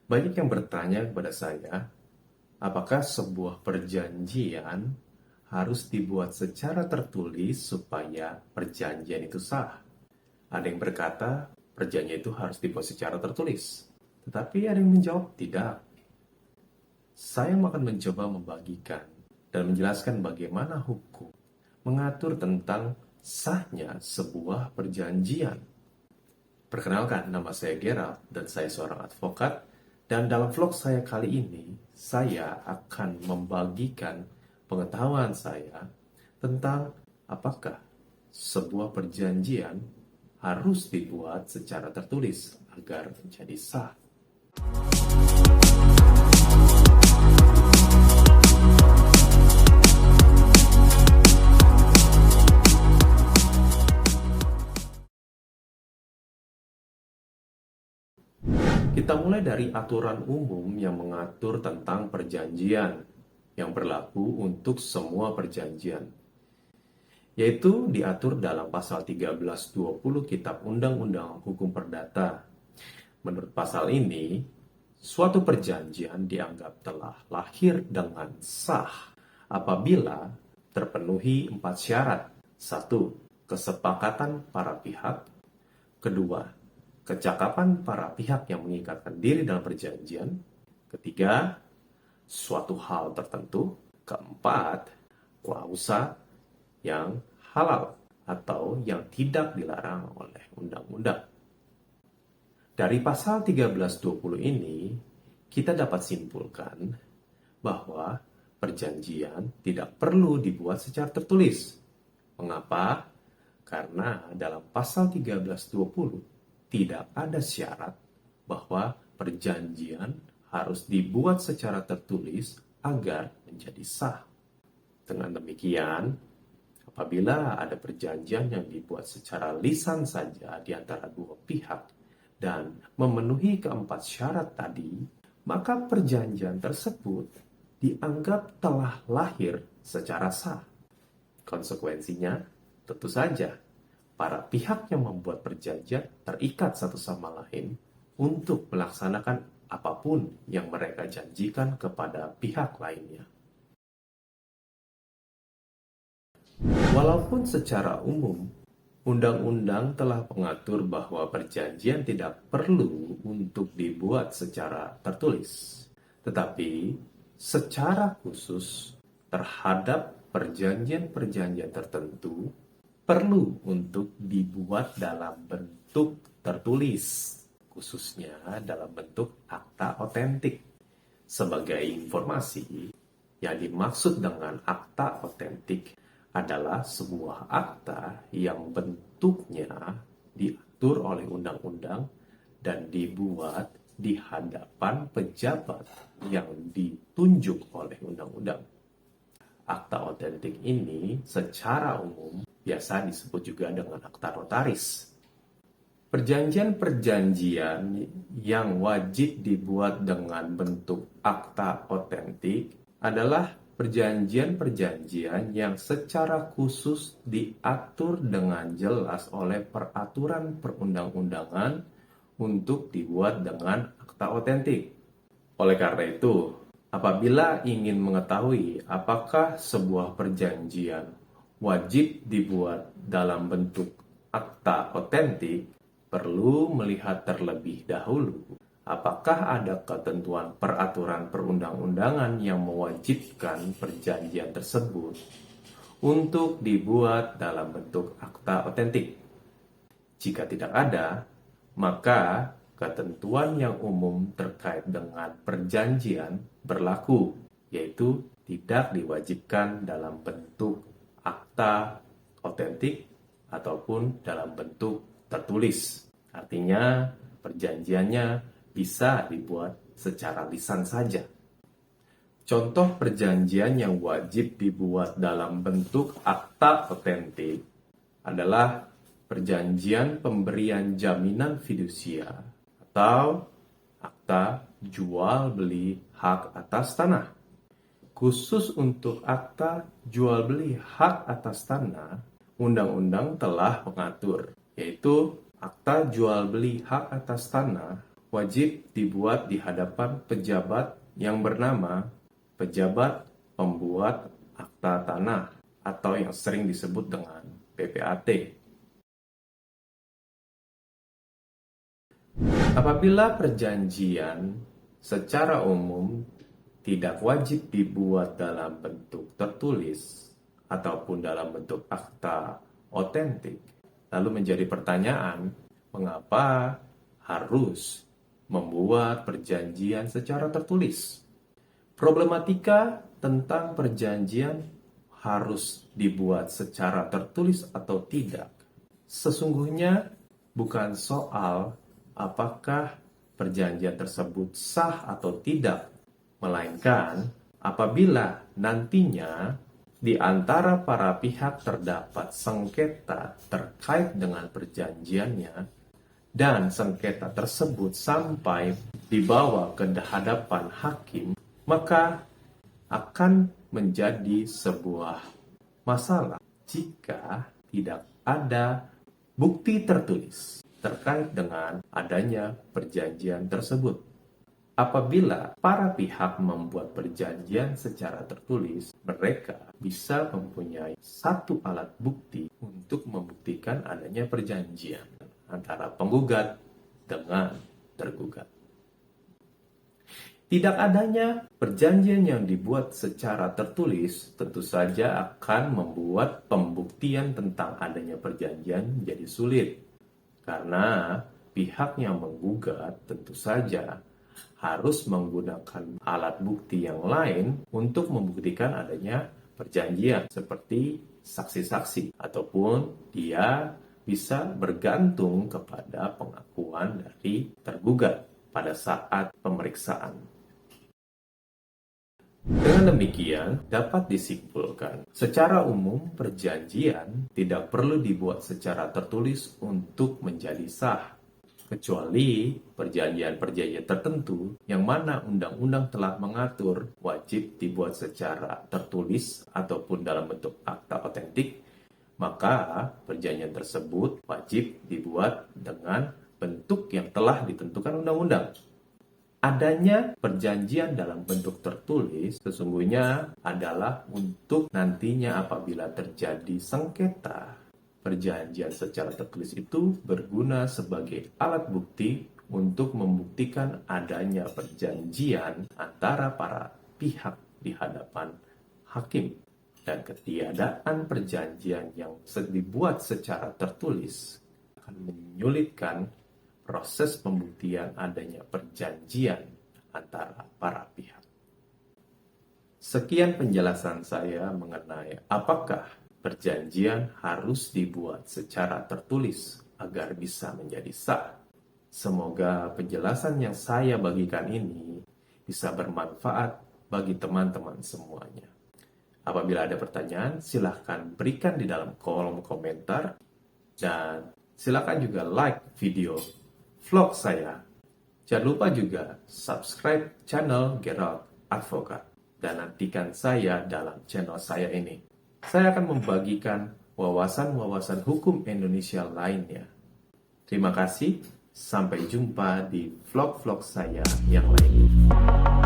Banyak yang bertanya kepada saya, apakah sebuah perjanjian harus dibuat secara tertulis supaya perjanjian itu sah? Ada yang berkata, perjanjian itu harus dibuat secara tertulis. Tetapi ada yang menjawab, tidak. Saya akan mencoba membagikan dan menjelaskan bagaimana hukum mengatur tentang sahnya sebuah perjanjian. Perkenalkan, nama saya Gerald dan saya seorang advokat. Dan dalam vlog saya kali ini, saya akan membagikan pengetahuan saya tentang apakah sebuah perjanjian harus dibuat secara tertulis agar menjadi sah. Kita mulai dari aturan umum yang mengatur tentang perjanjian yang berlaku untuk semua perjanjian, yaitu diatur dalam pasal 1320 Kitab Undang-Undang Hukum Perdata. Menurut pasal ini, suatu perjanjian dianggap telah lahir dengan sah apabila terpenuhi 4 syarat. 1. Kesepakatan para pihak. Kedua, kecakapan para pihak yang mengikatkan diri dalam perjanjian. Ketiga, suatu hal tertentu. Keempat, klausa yang halal atau yang tidak dilarang oleh undang-undang. Dari pasal 1320 ini, kita dapat simpulkan bahwa perjanjian tidak perlu dibuat secara tertulis. Mengapa? Karena dalam pasal 1320 tidak ada syarat bahwa perjanjian harus dibuat secara tertulis agar menjadi sah. Dengan demikian, apabila ada perjanjian yang dibuat secara lisan saja di antara dua pihak dan memenuhi keempat syarat tadi, maka perjanjian tersebut dianggap telah lahir secara sah. Konsekuensinya, tentu saja, para pihak yang membuat perjanjian terikat satu sama lain untuk melaksanakan apapun yang mereka janjikan kepada pihak lainnya. Walaupun secara umum, undang-undang telah mengatur bahwa perjanjian tidak perlu untuk dibuat secara tertulis, tetapi secara khusus terhadap perjanjian-perjanjian tertentu perlu untuk dibuat dalam bentuk tertulis, khususnya dalam bentuk akta otentik. Sebagai informasi, yang dimaksud dengan akta otentik adalah sebuah akta yang bentuknya diatur oleh undang-undang dan dibuat di hadapan pejabat yang ditunjuk oleh undang-undang. Akta otentik ini secara umum biasa disebut juga dengan akta notaris. Perjanjian-perjanjian yang wajib dibuat dengan bentuk akta otentik adalah perjanjian-perjanjian yang secara khusus diatur dengan jelas oleh peraturan perundang-undangan untuk dibuat dengan akta otentik. Oleh karena itu, apabila ingin mengetahui apakah sebuah perjanjian wajib dibuat dalam bentuk akta otentik, perlu melihat terlebih dahulu apakah ada ketentuan peraturan perundang-undangan yang mewajibkan perjanjian tersebut untuk dibuat dalam bentuk akta otentik. Jika tidak ada, maka ketentuan yang umum terkait dengan perjanjian berlaku, yaitu tidak diwajibkan dalam bentuk akta otentik ataupun dalam bentuk tertulis. Artinya, perjanjiannya bisa dibuat secara lisan saja. Contoh perjanjian yang wajib dibuat dalam bentuk akta otentik adalah perjanjian pemberian jaminan fidusia atau akta jual beli hak atas tanah. Khusus untuk akta jual beli hak atas tanah, undang-undang telah mengatur, yaitu akta jual beli hak atas tanah wajib dibuat di hadapan pejabat yang bernama pejabat pembuat akta tanah atau yang sering disebut dengan PPAT. Apabila perjanjian secara umum tidak wajib dibuat dalam bentuk tertulis ataupun dalam bentuk akta otentik, lalu menjadi pertanyaan, mengapa harus membuat perjanjian secara tertulis? Problematika tentang perjanjian harus dibuat secara tertulis atau tidak sesungguhnya bukan soal apakah perjanjian tersebut sah atau tidak, melainkan apabila nantinya di antara para pihak terdapat sengketa terkait dengan perjanjiannya dan sengketa tersebut sampai dibawa ke hadapan hakim, maka akan menjadi sebuah masalah jika tidak ada bukti tertulis terkait dengan adanya perjanjian tersebut. Apabila para pihak membuat perjanjian secara tertulis, mereka bisa mempunyai satu alat bukti untuk membuktikan adanya perjanjian antara penggugat dengan tergugat. Tidak adanya perjanjian yang dibuat secara tertulis tentu saja akan membuat pembuktian tentang adanya perjanjian menjadi sulit. Karena pihak yang menggugat tentu saja harus menggunakan alat bukti yang lain untuk membuktikan adanya perjanjian seperti saksi-saksi ataupun dia bisa bergantung kepada pengakuan dari tergugat pada saat pemeriksaan. Dengan demikian, dapat disimpulkan, secara umum perjanjian tidak perlu dibuat secara tertulis untuk menjadi sah, kecuali perjanjian-perjanjian tertentu yang mana undang-undang telah mengatur wajib dibuat secara tertulis ataupun dalam bentuk akta otentik, maka perjanjian tersebut wajib dibuat dengan bentuk yang telah ditentukan undang-undang. Adanya perjanjian dalam bentuk tertulis sesungguhnya adalah untuk nantinya apabila terjadi sengketa. Perjanjian secara tertulis itu berguna sebagai alat bukti untuk membuktikan adanya perjanjian antara para pihak di hadapan hakim. Dan ketiadaan perjanjian yang dibuat secara tertulis akan menyulitkan proses pembuktian adanya perjanjian antara para pihak. Sekian penjelasan saya mengenai apakah perjanjian harus dibuat secara tertulis agar bisa menjadi sah. Semoga penjelasan yang saya bagikan ini bisa bermanfaat bagi teman-teman semuanya. Apabila ada pertanyaan, silahkan berikan di dalam kolom komentar dan silahkan juga like video vlog saya. Jangan lupa juga subscribe channel Gerald Advokat dan nantikan saya dalam channel saya ini. Saya akan membagikan wawasan-wawasan hukum Indonesia lainnya. Terima kasih, sampai jumpa di vlog-vlog saya yang lainnya.